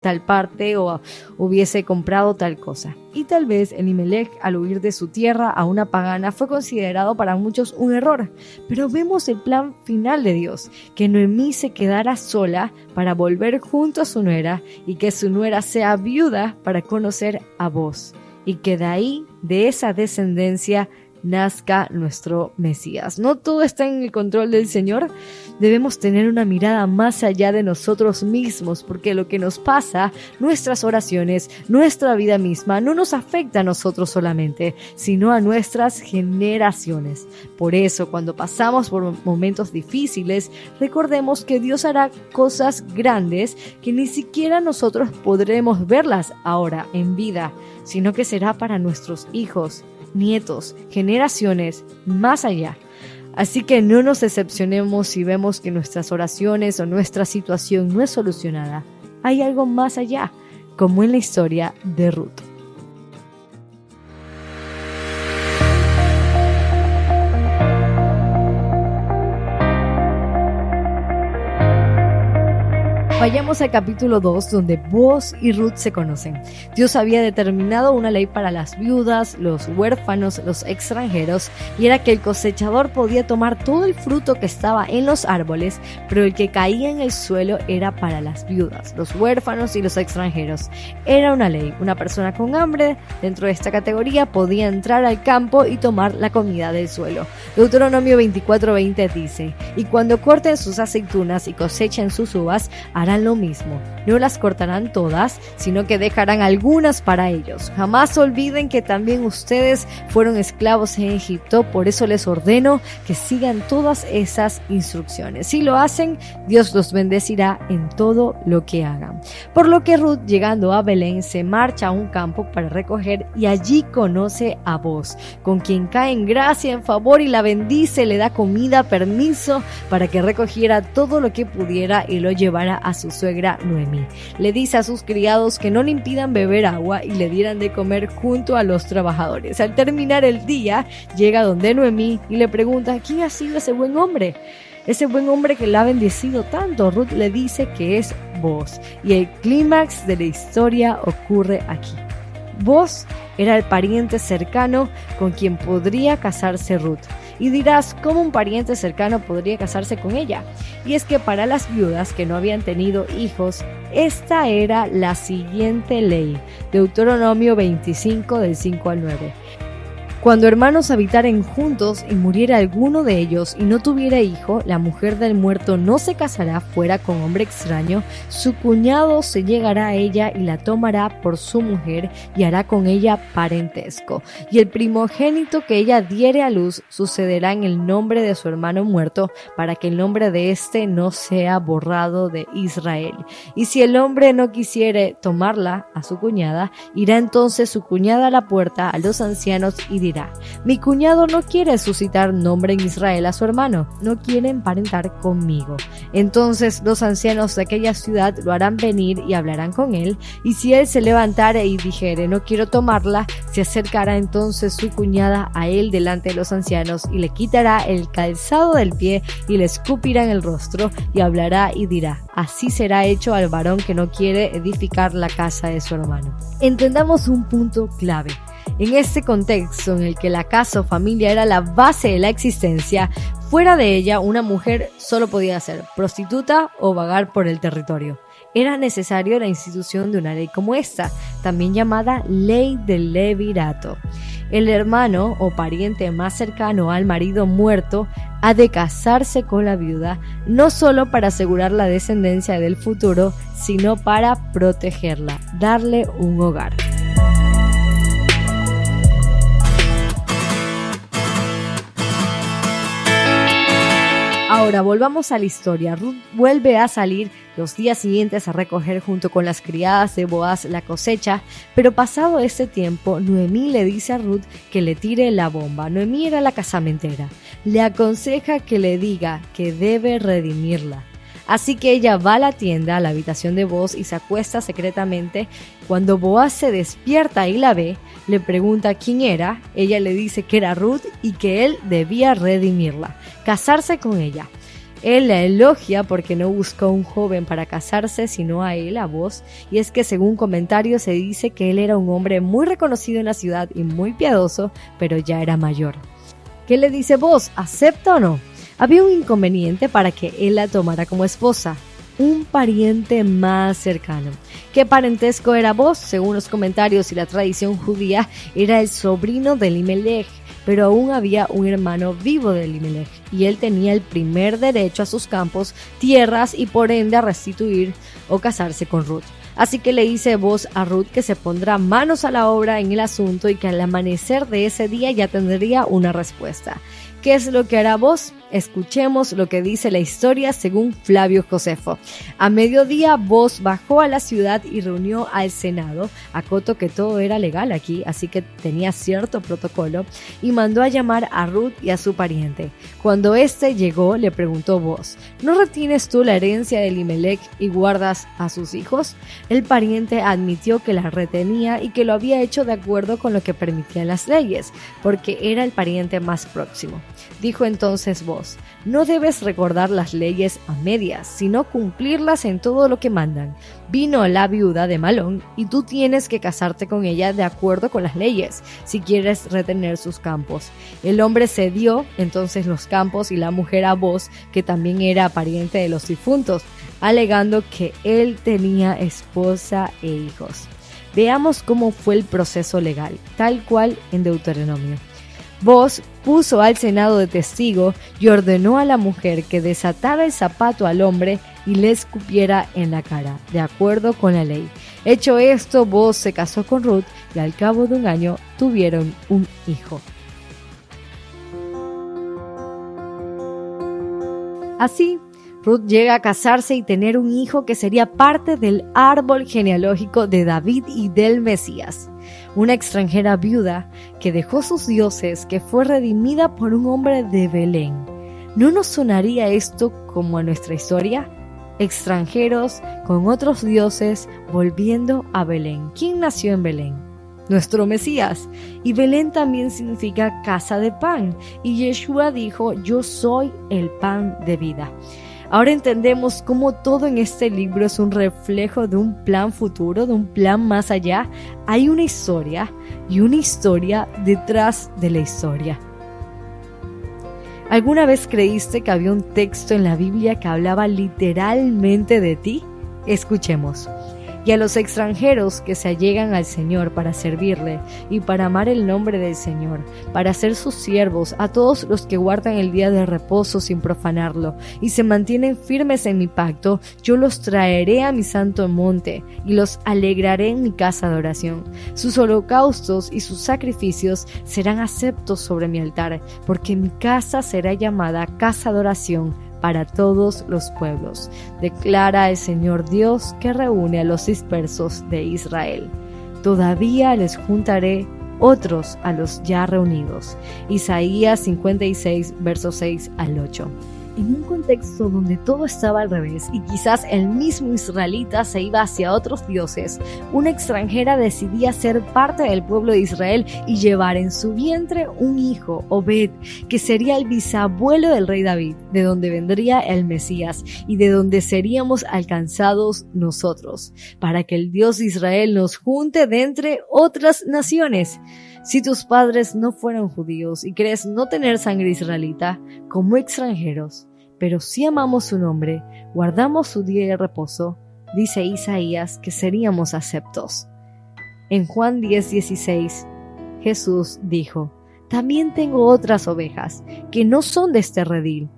tal parte o hubiese comprado tal cosa. Y tal vez Elimelech, al huir de su tierra a una pagana, fue considerado para muchos un error. Pero vemos el plan final de Dios, que Noemí se quedara sola para volver junto a su nuera y que su nuera sea viuda para conocer a Booz. Y que de ahí, de esa descendencia, nazca nuestro Mesías. No todo está en el control del Señor. Debemos tener una mirada más allá de nosotros mismos, porque lo que nos pasa, nuestras oraciones, nuestra vida misma, no nos afecta a nosotros solamente, sino a nuestras generaciones. Por eso, cuando pasamos por momentos difíciles, recordemos que Dios hará cosas grandes que ni siquiera nosotros podremos verlas ahora en vida, sino que será para nuestros hijos, nietos, generaciones más allá. Así que no nos decepcionemos si vemos que nuestras oraciones o nuestra situación no es solucionada. Hay algo más allá, como en la historia de Ruth. Vayamos al capítulo 2, donde Booz y Ruth se conocen. Dios había determinado una ley para las viudas, los huérfanos, los extranjeros, y era que el cosechador podía tomar todo el fruto que estaba en los árboles, pero el que caía en el suelo era para las viudas, los huérfanos y los extranjeros. Era una ley. Una persona con hambre dentro de esta categoría podía entrar al campo y tomar la comida del suelo. Deuteronomio 24:20 dice: y cuando corten sus aceitunas y cosechen sus uvas, harán lo mismo. No las cortarán todas, sino que dejarán algunas para ellos. Jamás olviden que también ustedes fueron esclavos en Egipto, por eso les ordeno que sigan todas esas instrucciones. Si lo hacen, Dios los bendecirá en todo lo que hagan. Por lo que Ruth, llegando a Belén, se marcha a un campo para recoger y allí conoce a Booz, con quien cae en gracia, en favor y la bendice, le da comida, permiso para que recogiera todo lo que pudiera y lo llevara a su suegra Noemí. Le dice a sus criados que no le impidan beber agua y le dieran de comer junto a los trabajadores. Al terminar el día, llega donde Noemí y le pregunta: ¿quién ha sido ese buen hombre? Ese buen hombre que la ha bendecido tanto. Ruth le dice que es Booz, y el clímax de la historia ocurre aquí. Booz era el pariente cercano con quien podría casarse Ruth. Y dirás, ¿cómo un pariente cercano podría casarse con ella? Y es que para las viudas que no habían tenido hijos, esta era la siguiente ley. Deuteronomio 25, del 5 al 9. Cuando hermanos habitaren juntos y muriera alguno de ellos y no tuviera hijo, la mujer del muerto no se casará fuera con hombre extraño, su cuñado se llegará a ella y la tomará por su mujer y hará con ella parentesco. Y el primogénito que ella diere a luz sucederá en el nombre de su hermano muerto, para que el nombre de éste no sea borrado de Israel. Y si el hombre no quisiere tomarla a su cuñada, irá entonces su cuñada a la puerta a los ancianos y dirá: mi cuñado no quiere suscitar nombre en Israel a su hermano, no quiere emparentar conmigo. Entonces los ancianos de aquella ciudad lo harán venir y hablarán con él, y si él se levantare y dijere: no quiero tomarla, se acercará entonces su cuñada a él delante de los ancianos y le quitará el calzado del pie y le escupirá en el rostro y hablará y dirá: así será hecho al varón que no quiere edificar la casa de su hermano. Entendamos un punto clave. En este contexto en el que la casa o familia era la base de la existencia, fuera de ella una mujer solo podía ser prostituta o vagar por el territorio. Era necesario la institución de una ley como esta, también llamada ley del levirato. El hermano o pariente más cercano al marido muerto ha de casarse con la viuda, no solo para asegurar la descendencia del futuro, sino para protegerla, darle un hogar. Ahora volvamos a la historia. Ruth vuelve a salir los días siguientes a recoger junto con las criadas de Boaz la cosecha, pero pasado ese tiempo, Noemí le dice a Ruth que le tire la bomba. Noemí era la casamentera. Le aconseja que le diga que debe redimirla. Así que ella va a la tienda, a la habitación de Boaz y se acuesta secretamente. Cuando Boaz se despierta y la ve, le pregunta quién era. Ella le dice que era Ruth y que él debía redimirla, casarse con ella. Él la elogia porque no buscó un joven para casarse, sino a él, a Booz, y es que según comentarios se dice que él era un hombre muy reconocido en la ciudad y muy piadoso, pero ya era mayor. ¿Qué le dice Booz? ¿Acepta o no? Había un inconveniente para que él la tomara como esposa: un pariente más cercano. ¿Qué parentesco era Booz? Según los comentarios y la tradición judía, era el sobrino de Elimelech, pero aún había un hermano vivo de Elimelech, y él tenía el primer derecho a sus campos, tierras y por ende a restituir o casarse con Ruth. Así que le dice Booz a Ruth que se pondrá manos a la obra en el asunto y que al amanecer de ese día ya tendría una respuesta. ¿Qué es lo que hará Booz? Escuchemos lo que dice la historia según Flavio Josefo. A mediodía Booz bajó a la ciudad y reunió al Senado. Acoto que todo era legal aquí, así que tenía cierto protocolo, y mandó a llamar a Ruth y a su pariente. Cuando éste llegó, le preguntó Booz: ¿no retienes tú la herencia de Elimelech y guardas a sus hijos? El pariente admitió que la retenía y que lo había hecho de acuerdo con lo que permitían las leyes, porque era el pariente más próximo. Dijo entonces Booz: no debes recordar las leyes a medias, sino cumplirlas en todo lo que mandan. Vino la viuda de Malón y tú tienes que casarte con ella de acuerdo con las leyes, si quieres retener sus campos. El hombre cedió entonces los campos y la mujer a Booz, que también era pariente de los difuntos, alegando que él tenía esposa e hijos. Veamos cómo fue el proceso legal, tal cual en Deuteronomio. Booz puso al Senado de testigo y ordenó a la mujer que desatara el zapato al hombre y le escupiera en la cara, de acuerdo con la ley. Hecho esto, Booz se casó con Ruth y al cabo de un año tuvieron un hijo. Así, Ruth llega a casarse y tener un hijo que sería parte del árbol genealógico de David y del Mesías. Una extranjera viuda que dejó sus dioses, que fue redimida por un hombre de Belén. ¿No nos sonaría esto como a nuestra historia? Extranjeros con otros dioses volviendo a Belén. ¿Quién nació en Belén? Nuestro Mesías. Y Belén también significa casa de pan. Y Yeshua dijo: yo soy el pan de vida. Ahora entendemos cómo todo en este libro es un reflejo de un plan futuro, de un plan más allá. Hay una historia y una historia detrás de la historia. ¿Alguna vez creíste que había un texto en la Biblia que hablaba literalmente de ti? Escuchemos. Y a los extranjeros que se allegan al Señor para servirle y para amar el nombre del Señor, para ser sus siervos, a todos los que guardan el día de reposo sin profanarlo y se mantienen firmes en mi pacto, yo los traeré a mi santo monte y los alegraré en mi casa de oración. Sus holocaustos y sus sacrificios serán aceptos sobre mi altar, porque mi casa será llamada casa de oración para todos los pueblos, declara el Señor Dios que reúne a los dispersos de Israel. Todavía les juntaré otros a los ya reunidos. Isaías 56, versos 6 al 8. En un contexto donde todo estaba al revés y quizás el mismo israelita se iba hacia otros dioses, una extranjera decidía ser parte del pueblo de Israel y llevar en su vientre un hijo, Obed, que sería el bisabuelo del rey David, de donde vendría el Mesías y de donde seríamos alcanzados nosotros, para que el Dios de Israel nos junte de entre otras naciones. Si tus padres no fueron judíos y crees no tener sangre israelita, como extranjeros, pero si amamos su nombre, guardamos su día de reposo, dice Isaías que seríamos aceptos. En Juan 10:16, Jesús dijo: también tengo otras ovejas, que no son de este redil.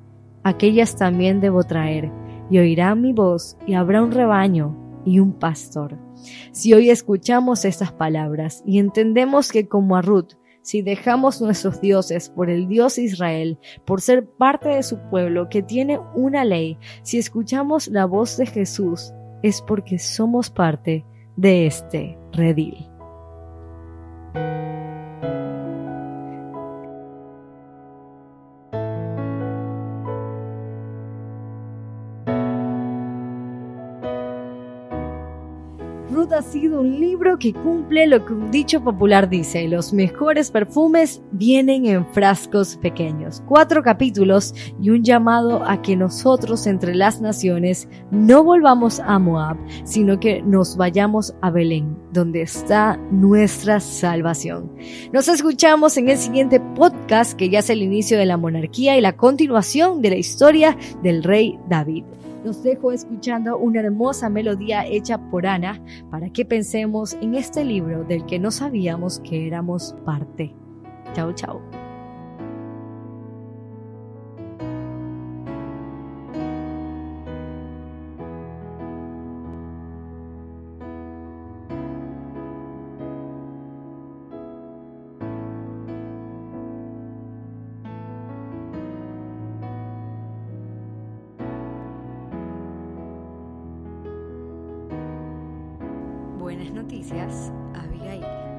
Aquellas también debo traer, y oirán mi voz, y habrá un rebaño y un pastor. Si hoy escuchamos estas palabras y entendemos que como a Ruth, si dejamos nuestros dioses por el Dios Israel, por ser parte de su pueblo que tiene una ley, si escuchamos la voz de Jesús, es porque somos parte de este redil. Ruth ha sido un libro que cumple lo que un dicho popular dice: los mejores perfumes vienen en frascos pequeños. 4 capítulos y un llamado a que nosotros entre las naciones no volvamos a Moab, sino que nos vayamos a Belén, donde está nuestra salvación. Nos escuchamos en el siguiente podcast, que ya es el inicio de la monarquía y la continuación de la historia del rey David. Los dejo escuchando una hermosa melodía hecha por Ana para que pensemos en este libro del que no sabíamos que éramos parte. Chao, chao. Buenas noticias, Abigail.